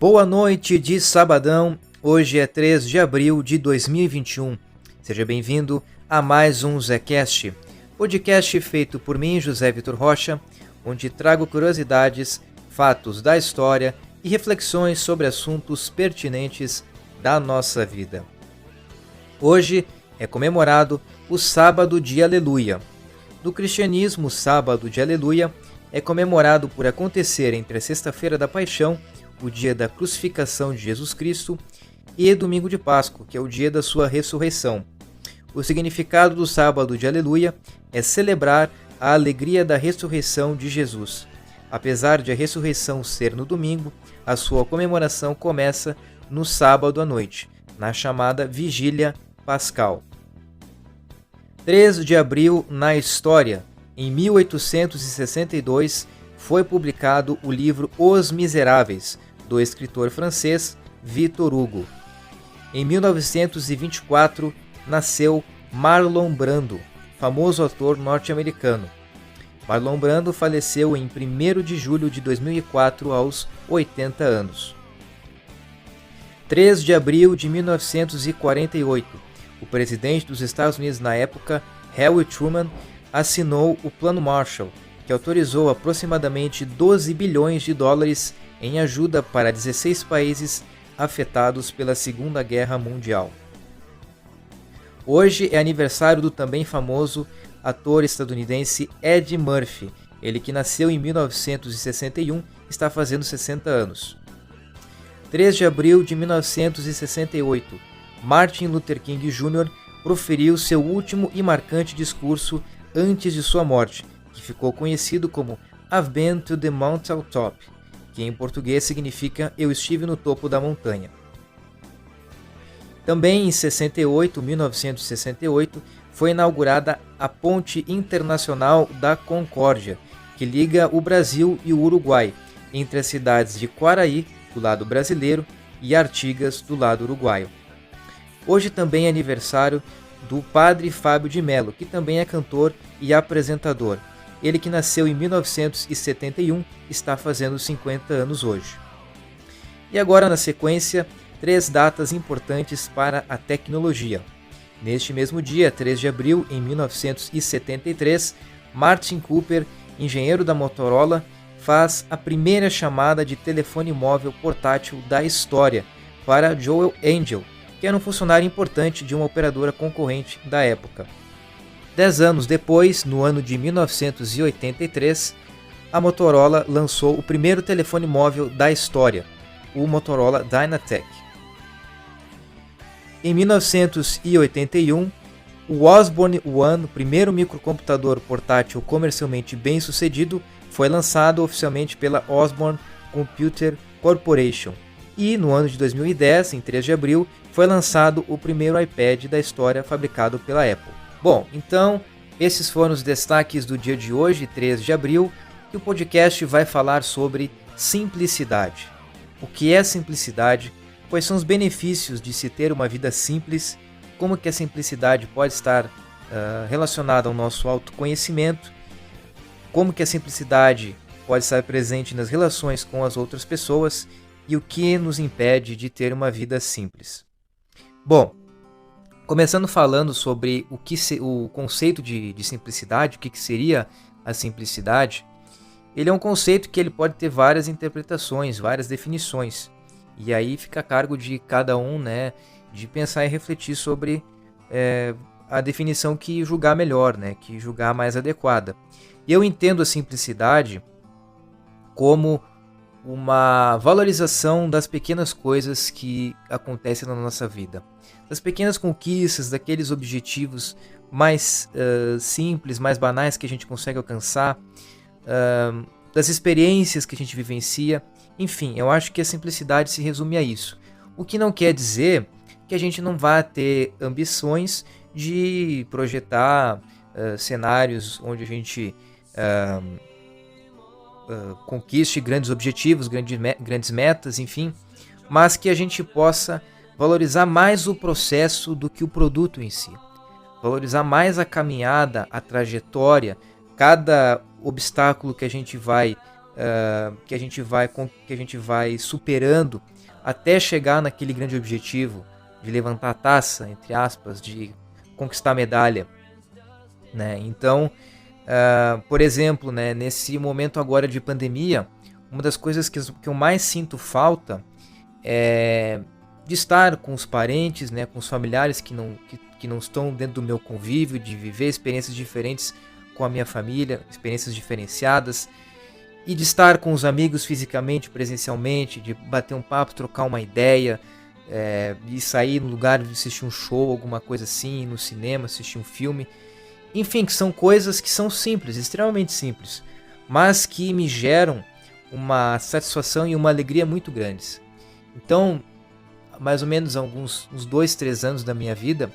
Boa noite de sabadão, hoje é 3 de abril de 2021. Seja bem-vindo a mais um Zecast, podcast feito por mim, José Vitor Rocha, onde trago curiosidades, fatos da história e reflexões sobre assuntos pertinentes da nossa vida. Hoje é comemorado o Sábado de Aleluia. No cristianismo, o Sábado de Aleluia é comemorado por acontecer entre a Sexta-feira da Paixão, o dia da crucificação de Jesus Cristo, e Domingo de Páscoa, que é o dia da sua ressurreição. O significado do Sábado de Aleluia é celebrar a alegria da ressurreição de Jesus. Apesar de a ressurreição ser no domingo, a sua comemoração começa no sábado à noite, na chamada Vigília Pascal. 3 de abril na história. Em 1862 foi publicado o livro Os Miseráveis, do escritor francês Victor Hugo. Em 1924 nasceu Marlon Brando, famoso ator norte-americano. Marlon Brando faleceu em 1º de julho de 2004 aos 80 anos. 3 de abril de 1948, o presidente dos Estados Unidos na época, Harry Truman, assinou o Plano Marshall, que autorizou aproximadamente 12 bilhões de dólares em ajuda para 16 países afetados pela Segunda Guerra Mundial. Hoje é aniversário do também famoso ator estadunidense Eddie Murphy, ele que nasceu em 1961, está fazendo 60 anos. 3 de abril de 1968, Martin Luther King Jr. proferiu seu último e marcante discurso antes de sua morte, que ficou conhecido como I've Been to the Mountain Top, que em português significa Eu estive no topo da montanha. Também em 1968, foi inaugurada a Ponte Internacional da Concórdia, que liga o Brasil e o Uruguai, entre as cidades de Quaraí, do lado brasileiro, e Artigas, do lado uruguaio. Hoje também é aniversário do Padre Fábio de Mello, que também é cantor e apresentador. Ele que nasceu em 1971, está fazendo 50 anos hoje. E agora, na sequência, 3 datas importantes para a tecnologia. Neste mesmo dia, 3 de abril, em 1973, Martin Cooper, engenheiro da Motorola, faz a primeira chamada de telefone móvel portátil da história para Joel Angel, que era um funcionário importante de uma operadora concorrente da época. 10 anos depois, no ano de 1983, a Motorola lançou o primeiro telefone móvel da história, o Motorola Dynatec. Em 1981, o Osborne One, o primeiro microcomputador portátil comercialmente bem sucedido, foi lançado oficialmente pela Osborne Computer Corporation. E no ano de 2010, em 3 de abril, foi lançado o primeiro iPad da história fabricado pela Apple. Bom, então, esses foram os destaques do dia de hoje, 3 de abril, e o podcast vai falar sobre simplicidade. O que é simplicidade? Quais são os benefícios de se ter uma vida simples? Como que a simplicidade pode estar relacionada ao nosso autoconhecimento? Como que a simplicidade pode estar presente nas relações com as outras pessoas? E o que nos impede de ter uma vida simples? Bom, começando falando sobre o conceito de simplicidade, o que seria a simplicidade, ele é um conceito que ele pode ter várias interpretações, várias definições. E aí fica a cargo de cada um, né, de pensar e refletir sobre a definição que julgar melhor, né, que julgar mais adequada. E eu entendo a simplicidade como uma valorização das pequenas coisas que acontecem na nossa vida. Das pequenas conquistas, daqueles objetivos mais simples, mais banais que a gente consegue alcançar, das experiências que a gente vivencia. Enfim, eu acho que a simplicidade se resume a isso. O que não quer dizer que a gente não vá ter ambições de projetar cenários onde a gente conquiste grandes objetivos, grandes metas, enfim, mas que a gente possa valorizar mais o processo do que o produto em si. Valorizar mais a caminhada, a trajetória, cada obstáculo que a gente vai que a gente vai superando até chegar naquele grande objetivo de levantar a taça, entre aspas, de conquistar a medalha, né? Então, por exemplo, né, nesse momento agora de pandemia, uma das coisas que eu mais sinto falta é de estar com os parentes, né, com os familiares que não estão dentro do meu convívio, de viver experiências diferentes com a minha família, experiências diferenciadas, e de estar com os amigos fisicamente, presencialmente, de bater um papo, trocar uma ideia, de sair no lugar de assistir um show, alguma coisa assim, no cinema, assistir um filme. Enfim, que são coisas que são simples, extremamente simples, mas que me geram uma satisfação e uma alegria muito grandes. Então, mais ou menos uns 2, 3 anos da minha vida,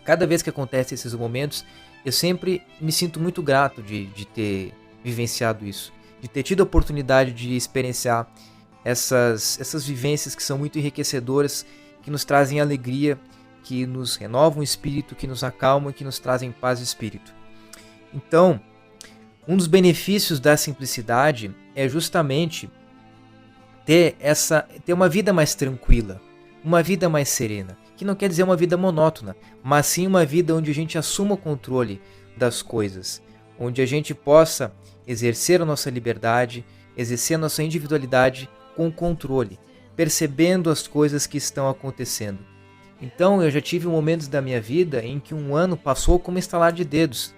cada vez que acontecem esses momentos, eu sempre me sinto muito grato de ter vivenciado isso, de ter tido a oportunidade de experienciar essas vivências que são muito enriquecedoras, que nos trazem alegria, que nos renovam o espírito, que nos acalmam e que nos trazem paz de espírito. Então, um dos benefícios da simplicidade é justamente ter uma vida mais tranquila, uma vida mais serena, que não quer dizer uma vida monótona, mas sim uma vida onde a gente assuma o controle das coisas, onde a gente possa exercer a nossa liberdade, exercer a nossa individualidade com controle, percebendo as coisas que estão acontecendo. Então eu já tive momentos da minha vida em que um ano passou como estalar de dedos.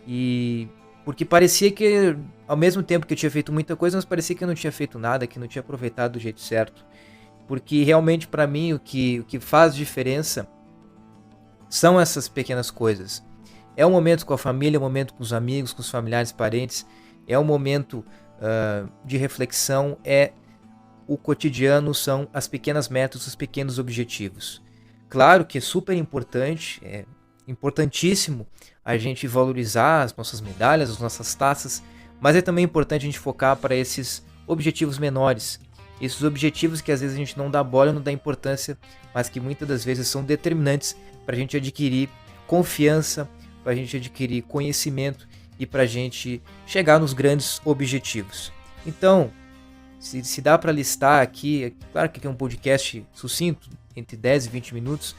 E porque parecia que, ao mesmo tempo que eu tinha feito muita coisa, mas parecia que eu não tinha feito nada, que não tinha aproveitado do jeito certo. Porque realmente para mim o que faz diferença são essas pequenas coisas. É um momento com a família, é um momento com os amigos, com os familiares, parentes. É um momento de reflexão, é o cotidiano, são as pequenas metas, os pequenos objetivos. Claro que é super importante, é importantíssimo a gente valorizar as nossas medalhas, as nossas taças, mas é também importante a gente focar para esses objetivos menores, esses objetivos que às vezes a gente não dá bola, não dá importância, mas que muitas das vezes são determinantes para a gente adquirir confiança, para a gente adquirir conhecimento e para a gente chegar nos grandes objetivos. Então, se dá para listar aqui, claro que aqui é um podcast sucinto, entre 10 e 20 minutos,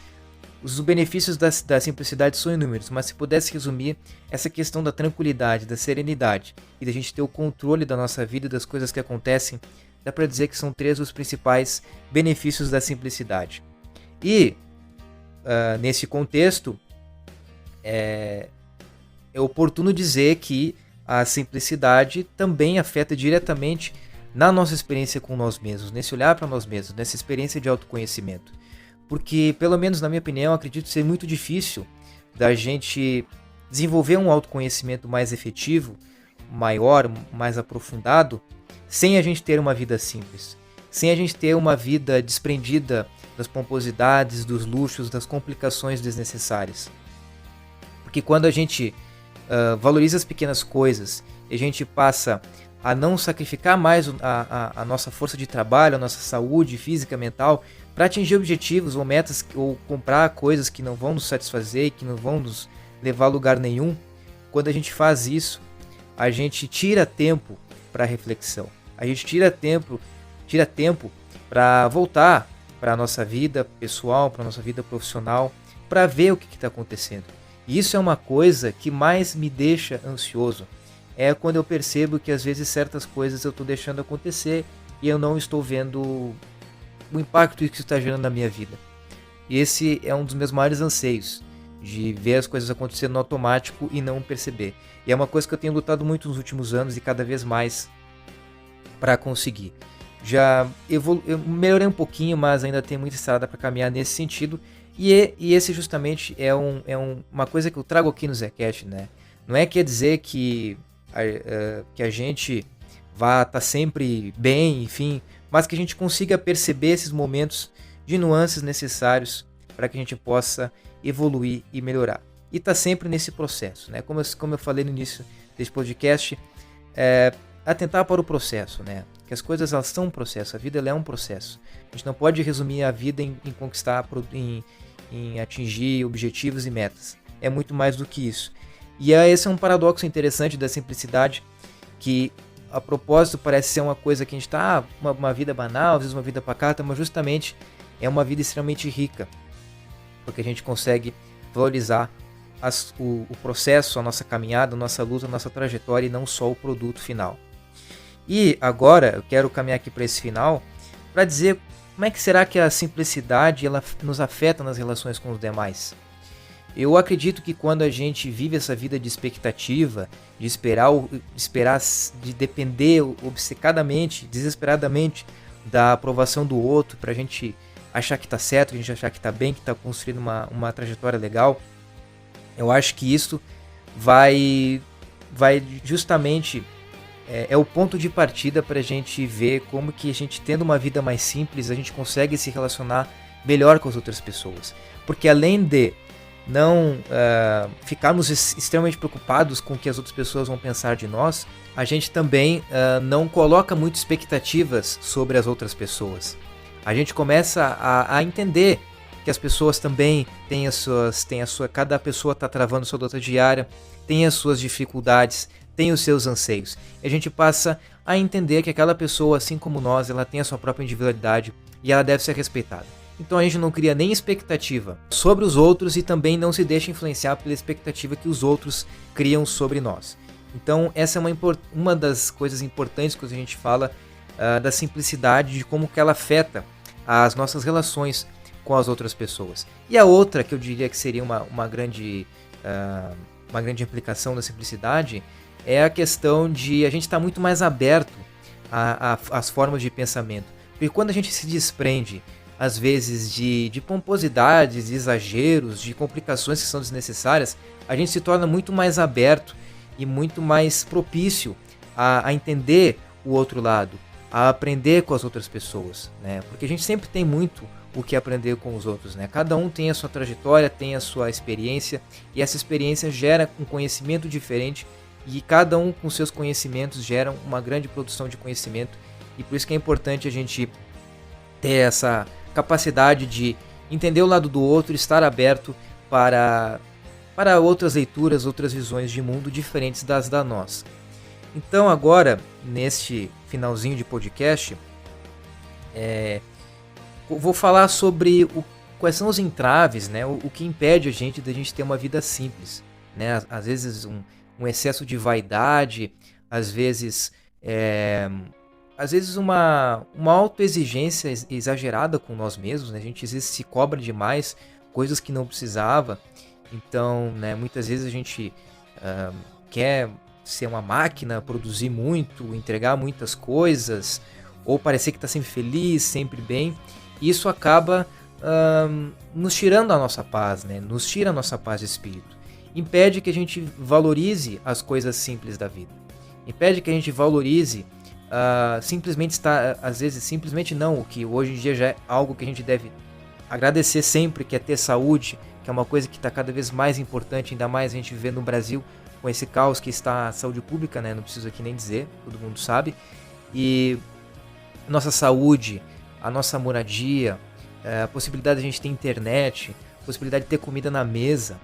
os benefícios da simplicidade são inúmeros, mas se pudesse resumir, essa questão da tranquilidade, da serenidade e da gente ter o controle da nossa vida e das coisas que acontecem, dá para dizer que são 3 os principais benefícios da simplicidade. E, nesse contexto, é oportuno dizer que a simplicidade também afeta diretamente na nossa experiência com nós mesmos, nesse olhar para nós mesmos, nessa experiência de autoconhecimento. Porque, pelo menos na minha opinião, acredito ser muito difícil da gente desenvolver um autoconhecimento mais efetivo, maior, mais aprofundado, sem a gente ter uma vida simples, sem a gente ter uma vida desprendida das pomposidades, dos luxos, das complicações desnecessárias. Porque quando a gente valoriza as pequenas coisas e a gente passa a não sacrificar mais a nossa força de trabalho, a nossa saúde física, mental, para atingir objetivos ou metas, ou comprar coisas que não vão nos satisfazer e que não vão nos levar a lugar nenhum, quando a gente faz isso, a gente tira tempo para reflexão, a gente tira tempo para voltar para a nossa vida pessoal, para a nossa vida profissional, para ver o que está acontecendo. E isso é uma coisa que mais me deixa ansioso. É quando eu percebo que às vezes certas coisas eu estou deixando acontecer e eu não estou vendo o impacto que isso está gerando na minha vida. E esse é um dos meus maiores anseios, de ver as coisas acontecendo no automático e não perceber. E é uma coisa que eu tenho lutado muito nos últimos anos e cada vez mais para conseguir. Eu melhorei um pouquinho, mas ainda tem muita estrada para caminhar nesse sentido. E esse justamente é uma coisa que eu trago aqui no Zecast, né? Não é quer dizer que a gente vá estar sempre bem, enfim, mas que a gente consiga perceber esses momentos de nuances necessários para que a gente possa evoluir e melhorar. E está sempre nesse processo, né? Como eu falei no início desse podcast, atentar para o processo, né? Que as coisas elas são um processo, a vida ela é um processo. A gente não pode resumir a vida em conquistar, em atingir objetivos e metas. É muito mais do que isso. E esse é um paradoxo interessante da simplicidade, que a propósito parece ser uma coisa que a gente está, uma vida banal, às vezes uma vida pacata, mas justamente é uma vida extremamente rica, porque a gente consegue valorizar o processo, a nossa caminhada, a nossa luta, a nossa trajetória e não só o produto final. E agora eu quero caminhar aqui para esse final para dizer como é que será que a simplicidade ela nos afeta nas relações com os demais. Eu acredito que quando a gente vive essa vida de expectativa, de esperar, de depender obcecadamente, desesperadamente da aprovação do outro para a gente achar que está certo, a gente achar que está bem, que está construindo uma trajetória legal, eu acho que isso vai justamente é o ponto de partida para a gente ver como que a gente, tendo uma vida mais simples, a gente consegue se relacionar melhor com as outras pessoas. Porque além de não ficarmos extremamente preocupados com o que as outras pessoas vão pensar de nós, a gente também não coloca muitas expectativas sobre as outras pessoas. A gente começa a entender que as pessoas também têm cada pessoa está travando sua luta diária, tem as suas dificuldades, tem os seus anseios. E a gente passa a entender que aquela pessoa, assim como nós, ela tem a sua própria individualidade e ela deve ser respeitada. Então a gente não cria nem expectativa sobre os outros e também não se deixa influenciar pela expectativa que os outros criam sobre nós. Então essa é uma das coisas importantes quando a gente fala da simplicidade, de como que ela afeta as nossas relações com as outras pessoas. E a outra que eu diria que seria uma grande implicação da simplicidade é a questão de a gente estar muito mais aberto às formas de pensamento. Porque quando a gente se desprende às vezes de pomposidades, de exageros, de complicações que são desnecessárias, a gente se torna muito mais aberto e muito mais propício a entender o outro lado, a aprender com as outras pessoas, né? Porque a gente sempre tem muito o que aprender com os outros, né? Cada um tem a sua trajetória, tem a sua experiência, e essa experiência gera um conhecimento diferente, e cada um com seus conhecimentos gera uma grande produção de conhecimento, e por isso que é importante a gente ter essa capacidade de entender o lado do outro, estar aberto para outras leituras, outras visões de mundo diferentes das da nossa. Então agora, neste finalzinho de podcast, vou falar sobre quais são os entraves, né? O que impede a gente de ter uma vida simples, né? Às vezes um excesso de vaidade, às vezes uma autoexigência exagerada com nós mesmos, né? A gente às vezes se cobra demais coisas que não precisava. Então, né, muitas vezes a gente quer ser uma máquina, produzir muito, entregar muitas coisas, ou parecer que está sempre feliz, sempre bem. E isso acaba nos tirando a nossa paz, né? Nos tira a nossa paz de espírito. Impede que a gente valorize as coisas simples da vida. Impede que a gente valorize simplesmente estar, às vezes simplesmente não, o que hoje em dia já é algo que a gente deve agradecer sempre, que é ter saúde, que é uma coisa que está cada vez mais importante, ainda mais a gente viver no Brasil com esse caos que está a saúde pública, né? Não preciso aqui nem dizer, todo mundo sabe. E nossa saúde, a nossa moradia, a possibilidade de a gente ter internet, a possibilidade de ter comida na mesa,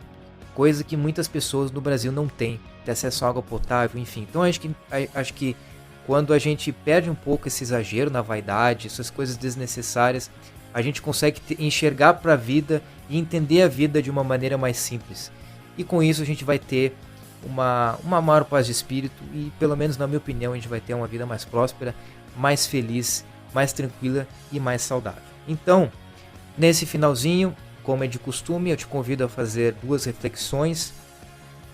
coisa que muitas pessoas no Brasil não têm, ter acesso à água potável, enfim. Então acho que quando a gente perde um pouco esse exagero na vaidade, essas coisas desnecessárias, a gente consegue enxergar para a vida e entender a vida de uma maneira mais simples. E com isso a gente vai ter uma maior paz de espírito e, pelo menos na minha opinião, a gente vai ter uma vida mais próspera, mais feliz, mais tranquila e mais saudável. Então, nesse finalzinho, como é de costume, eu te convido a fazer duas reflexões.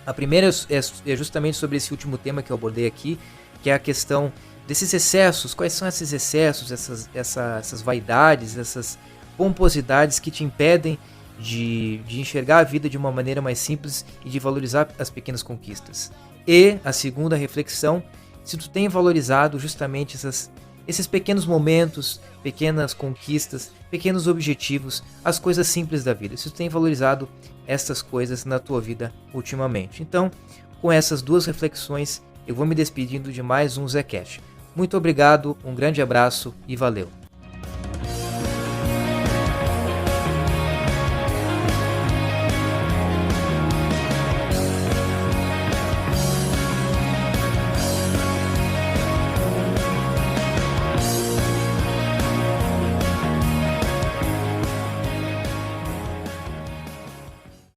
A primeira é justamente sobre esse último tema que eu abordei aqui, que é a questão desses excessos. Quais são esses excessos, essas vaidades, essas pomposidades que te impedem de enxergar a vida de uma maneira mais simples e de valorizar as pequenas conquistas. E a segunda reflexão, se tu tem valorizado justamente esses pequenos momentos, pequenas conquistas, pequenos objetivos, as coisas simples da vida. Se tu tem valorizado essas coisas na tua vida ultimamente. Então, com essas duas reflexões, eu vou me despedindo de mais um ZeCast. Muito obrigado, um grande abraço e valeu!